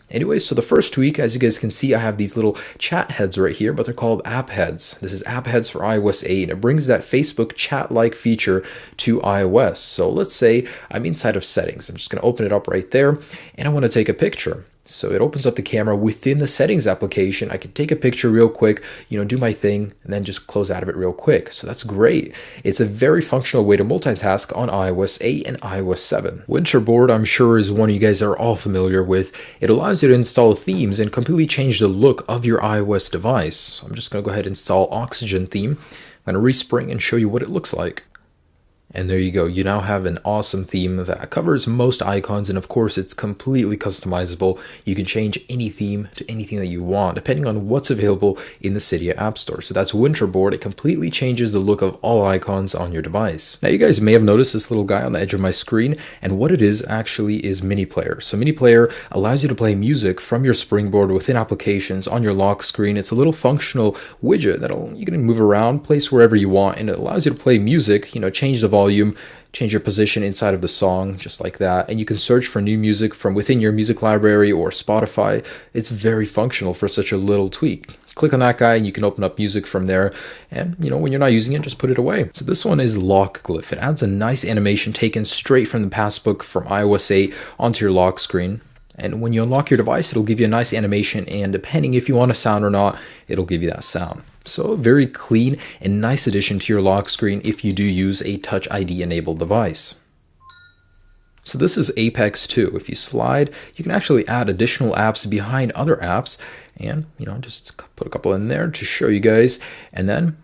Anyway, so the first tweak, as you guys can see, I have these little chat heads right here, but they're called app heads. This is app heads for iOS 8, and it brings that Facebook chat-like feature to iOS. So let's say I'm inside of settings. I'm just going to open it up right there, and I want to take a picture. So it opens up the camera within the settings application. I can take a picture real quick, do my thing, and then just close out of it real quick. So that's great. It's a very functional way to multitask on iOS 8 and iOS 7. Winterboard, I'm sure, is one you guys are all familiar with. It allows you to install themes and completely change the look of your iOS device. So I'm just going to go ahead and install Oxygen theme. I'm going to respring and show you what it looks like. And there you go. You now have an awesome theme that covers most icons, and of course it's completely customizable. You can change any theme to anything that you want, depending on what's available in the Cydia App Store. So that's Winterboard. It completely changes the look of all icons on your device. Now you guys may have noticed this little guy on the edge of my screen, and what it is actually is Mini Player. So Mini Player allows you to play music from your springboard within applications on your lock screen. It's a little functional widget that you can move around, place wherever you want, and it allows you to play music, change the volume, change your position inside of the song, just like that. And you can search for new music from within your music library or Spotify. It's very functional for such a little tweak. Click on that guy and you can open up music from there. And, when you're not using it, just put it away. So this one is Lock Glyph. It adds a nice animation taken straight from the passbook from iOS 8 onto your lock screen. And when you unlock your device, it'll give you a nice animation, and depending if you want a sound or not, it'll give you that sound. So a very clean and nice addition to your lock screen if you do use a Touch ID enabled device. So this is Apex 2. If you slide, you can actually add additional apps behind other apps, and just put a couple in there to show you guys, and then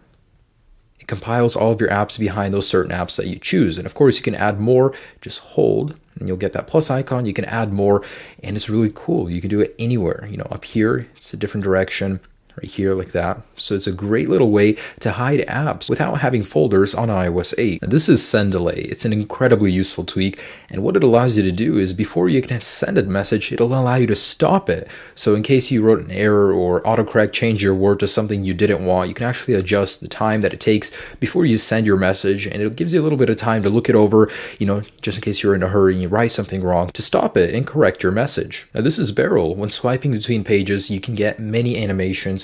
it compiles all of your apps behind those certain apps that you choose. And of course you can add more. Just hold and you'll get that plus icon. You can add more, and it's really cool. You can do it anywhere. Up here it's a different direction, right here like that. So it's a great little way to hide apps without having folders on iOS 8. Now, this is Send Delay. It's an incredibly useful tweak, and what it allows you to do is before you can send a message, it'll allow you to stop it. So in case you wrote an error or autocorrect changed your word to something you didn't want, you can actually adjust the time that it takes before you send your message, and it gives you a little bit of time to look it over, just in case you're in a hurry and you write something wrong, to stop it and correct your message. Now this is Barrel. When swiping between pages, you can get many animations,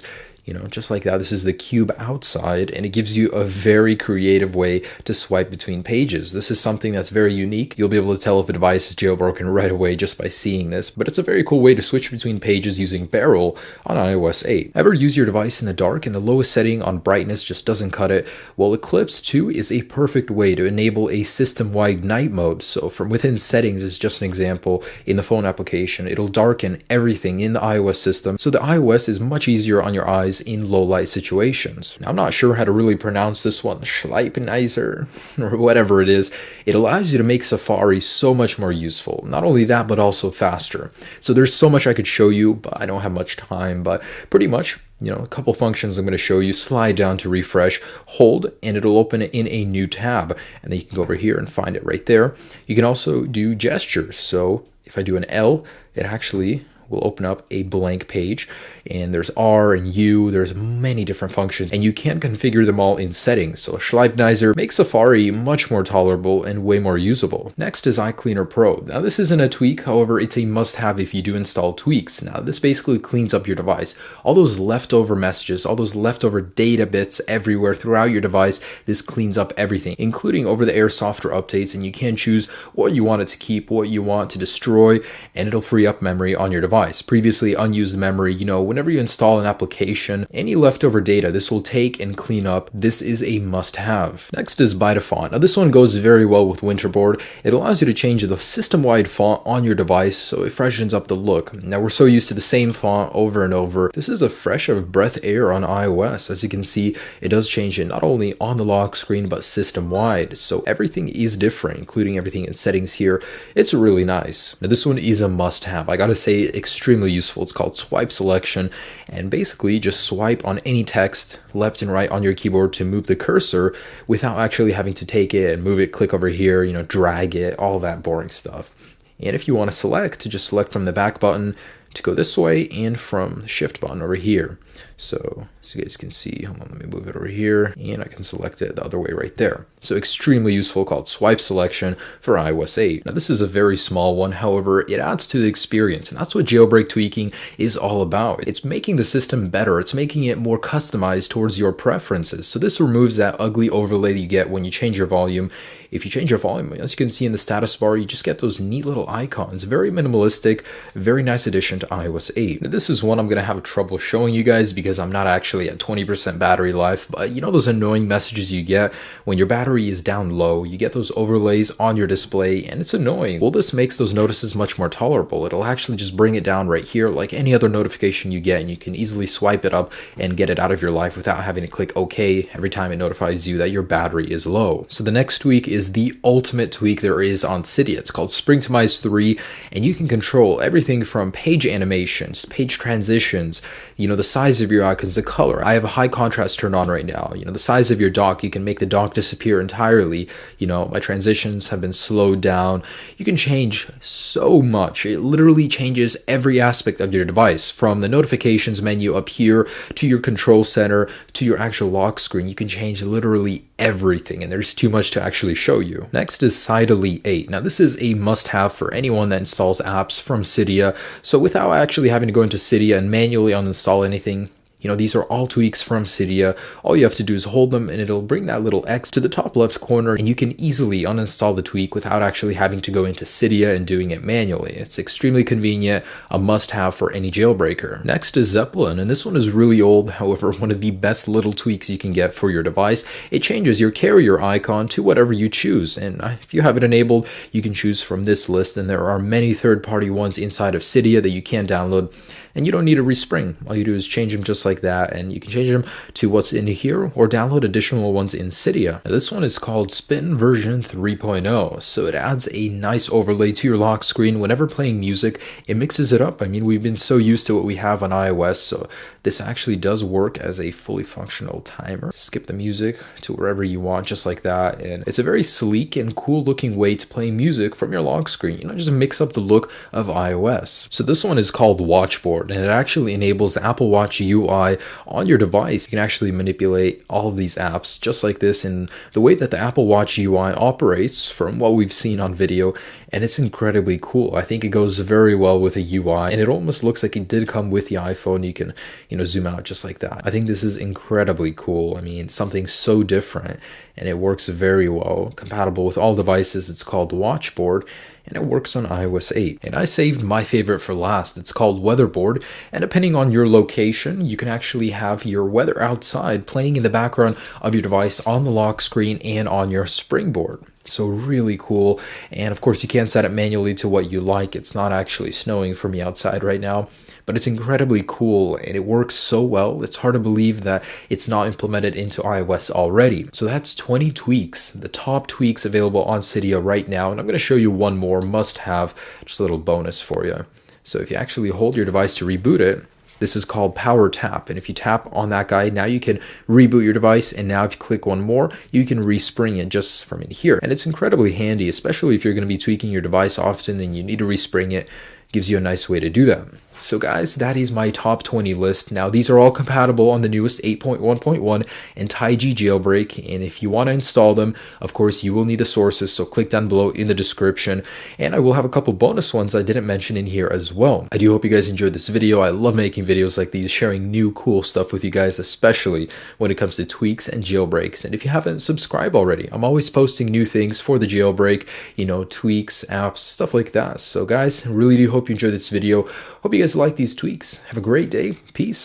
just like that. This is the cube outside, and it gives you a very creative way to swipe between pages. This is something that's very unique. You'll be able to tell if a device is jailbroken right away just by seeing this, but it's a very cool way to switch between pages using Barrel on iOS 8. Ever use your device in the dark and the lowest setting on brightness just doesn't cut it? Well, Eclipse 2 is a perfect way to enable a system-wide night mode. So from within settings is just an example. In the phone application, it'll darken everything in the iOS system, so the iOS is much easier on your eyes in low light situations. Now, I'm not sure how to really pronounce this one, Schleipenizer, or whatever it is. It allows you to make Safari so much more useful. Not only that, but also faster. So there's so much I could show you, but I don't have much time. But pretty much, a couple functions I'm going to show you. Slide down to refresh, hold, and it'll open it in a new tab. And then you can go over here and find it right there. You can also do gestures. So if I do an L, it actually will open up a blank page, and there's R and U, there's many different functions, and you can't configure them all in settings. So Schleipenizer makes Safari much more tolerable and way more usable. Next is iCleaner Pro. Now this isn't a tweak, however, it's a must-have if you do install tweaks. Now this basically cleans up your device. All those leftover messages, all those leftover data bits everywhere throughout your device, this cleans up everything, including over-the-air software updates, and you can choose what you want it to keep, what you want to destroy, and it'll free up memory on your device. Previously unused memory, whenever you install an application, any leftover data, this will take and clean up. This is a must-have. Next is By Font. Now this one goes very well with Winterboard. It allows you to change the system-wide font on your device, so it freshens up the look. Now we're so used to the same font over and over. This is a fresh of breath air on iOS. As you can see, it does change it not only on the lock screen, but system-wide. So everything is different, including everything in settings here. It's really nice. Now this one is a must-have. I gotta say, extremely useful. It's called Swipe Selection, and basically just swipe on any text left and right on your keyboard to move the cursor without actually having to take it and move it, click over here, drag it, all that boring stuff. And if you want to select, to just select from the back button, to go this way and from the shift button over here. So as you guys can see, hold on, let me move it over here, and I can select it the other way right there. So extremely useful, called swipe selection for iOS 8. Now this is a very small one, however, it adds to the experience, and that's what jailbreak tweaking is all about. It's making the system better, it's making it more customized towards your preferences. So this removes that ugly overlay you get when you change your volume. If you change your volume, as you can see in the status bar, you just get those neat little icons. Very minimalistic, very nice addition to iOS 8. Now, this is one I'm going to have trouble showing you guys because I'm not actually at 20% battery life, but you know those annoying messages you get when your battery is down low, you get those overlays on your display and it's annoying. Well, this makes those notices much more tolerable. It'll actually just bring it down right here like any other notification you get, and you can easily swipe it up and get it out of your life without having to click OK every time it notifies you that your battery is low. So the next tweak is the ultimate tweak there is on Cydia. It's called Springtomize 3, and you can control everything from page animations, page transitions, you know, the size of your icons, the color. I have a high contrast turned on right now. You know, the size of your dock, you can make the dock disappear entirely. You know, my transitions have been slowed down. You can change so much. It literally changes every aspect of your device, from the notifications menu up here to your control center to your actual lock screen. You can change literally everything, and there's too much to actually show you. Next is Cydia 8. Now this is a must-have for anyone that installs apps from Cydia. So without actually having to go into Cydia and manually uninstall anything, you know, these are all tweaks from Cydia. All you have to do is hold them and it'll bring that little X to the top left corner, and you can easily uninstall the tweak without actually having to go into Cydia and doing it manually. It's extremely convenient, a must-have for any jailbreaker. Next is Zeppelin, and this one is really old, however, one of the best little tweaks you can get for your device. It changes your carrier icon to whatever you choose, and if you have it enabled, you can choose from this list, and there are many third-party ones inside of Cydia that you can download. And you don't need a respring. All you do is change them just like that, and you can change them to what's in here or download additional ones in Cydia. Now, this one is called Spin version 3.0, so it adds a nice overlay to your lock screen whenever playing music. It mixes it up. I mean, we've been so used to what we have on iOS, so this actually does work as a fully functional timer. Skip the music to wherever you want, just like that, and it's a very sleek and cool looking way to play music from your lock screen. You know, just mix up the look of iOS. So this one is called Watchboard, and it actually enables the Apple Watch UI on your device. You can actually manipulate all of these apps just like this in the way that the Apple Watch UI operates from what we've seen on video, and it's incredibly cool. I think it goes very well with a UI, and it almost looks like it did come with the iPhone. You can, you know, zoom out just like that. I think this is incredibly cool. I mean, something so different, and it works very well, compatible with all devices. It's called Watchboard, and it works on iOS 8. And I saved my favorite for last. It's called Weatherboard, and depending on your location, you can actually have your weather outside playing in the background of your device on the lock screen and on your springboard. So really cool. And of course, you can set it manually to what you like. It's not actually snowing for me outside right now, but it's incredibly cool and it works so well. It's hard to believe that it's not implemented into iOS already. So that's 20 tweaks, the top tweaks available on Cydia right now. And I'm going to show you one more must-have, just a little bonus for you. So if you actually hold your device to reboot it, this is called Power Tap, and if you tap on that guy, now you can reboot your device, and now if you click one more, you can respring it just from in here. And it's incredibly handy, especially if you're going to be tweaking your device often and you need to respring it. It gives you a nice way to do that. So guys, that is my top 20 list. Now these are all compatible on the newest 8.1.1 and Tyg jailbreak, and if you want to install them, of course you will need the sources, so click down below in the description, and I will have a couple bonus ones I didn't mention in here as well. I do hope you guys enjoyed this video. I love making videos like these, sharing new cool stuff with you guys, especially when it comes to tweaks and jailbreaks. And if you haven't subscribed already, I'm always posting new things for the jailbreak, you know, tweaks, apps, stuff like that. So guys, I really do hope you enjoyed this video. Hope you guys like these tweaks. Have a great day. Peace.